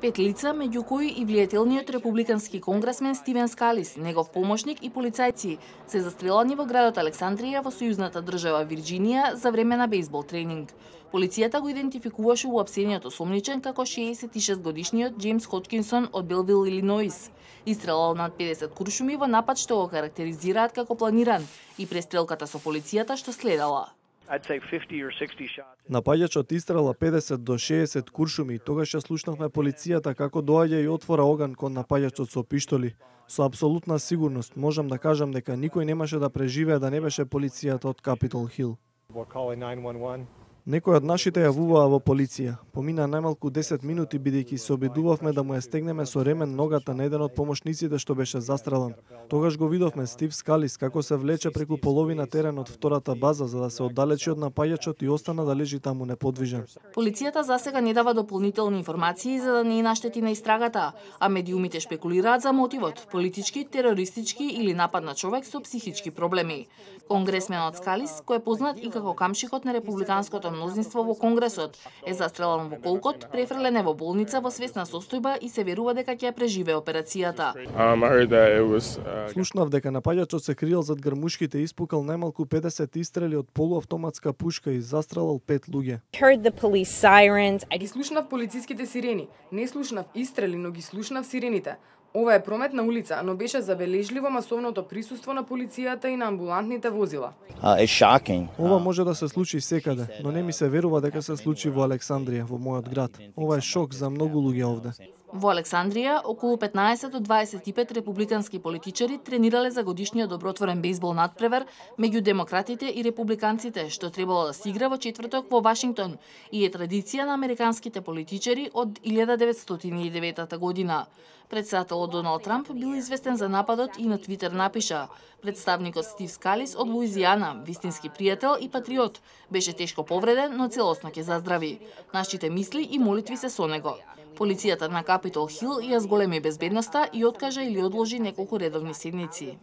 5 лица, меѓу кои и влијателниот републикански конгресмен Стивен Скалис, негов помошник и полицајци, се застрелани во градот Александрија во сојузната држава Вирџинија за време на бейсбол тренинг. Полицијата го идентификуваше уапсениот осомничен како 66-годишниот Џејмс Хоџкинсон од Белвил, Илиноис. Истрелал над 50 куршуми во напад што го карактеризираат како планиран и престрелката со полицијата што следала. Напаѓачот истрела 50 до 60 куршуми и тогаш ја слушнавме полицијата како доаѓа и отвора оган кон напаѓачот со пиштоли. Со апсолутна сигурност можам да кажам дека никој немаше да преживее да не беше полицијата од Капитол Хил. Некој од нашите јавуваа во полиција. Помина најмалку 10 минути бидејќи се обидувавме да му ја стегнеме со ремен ногата на еден од помошниците што беше застрелан. Тогаш го видовме Стив Скалис како се влече преку половина терен од втората база за да се оддалечи од напаѓачот и остана да лежи таму неподвижен. Полицијата засега не дава дополнителни информации за да не наштети на истрагата, а медиумите шпекулираат за мотивот: политички, терористички или напад на човек со психички проблеми. Конгресменот Скалис, кој е познат и како камшикот на републиканското мнозинство во Конгресот, е застрелан во колкот, префрлен е во болница во свесна состојба и се верува дека ќе ја преживее операцијата. Слушнав дека напаѓачот се криел зад грмушките и испукал најмалку 50 истрели од полуавтоматска пушка и застрелал 5 луѓе. Ги слушнав полициските сирени. Не слушнав истрели, но ги слушнав сирените. Ова е прометна улица, но беше забележливо масовното присуство на полицијата и на амбулантните возила. Ова може да се случи секаде, но не ми се верува дека се случи во Александрија, во мојот град. Ова е шок за многу луѓе овде. Во Александрија, околу 15 од 25 републикански политичари тренирале за годишниот добротворен бейсбол надпревар меѓу демократите и републиканците, што требало да се игра во четврток во Вашингтон и е традиција на американските политичари од 1909 година. Председателот Доналд Трамп бил известен за нападот и на Твитер напиша: представникот Стив Скалис од Луизијана, вистински пријател и патриот, беше тешко повреден, но целосно ќе заздрави. Нашите мисли и молитви се со него. Полицијата на Капитол Хил ја зголеми безбедноста и откажа или одложи неколку редовни седници.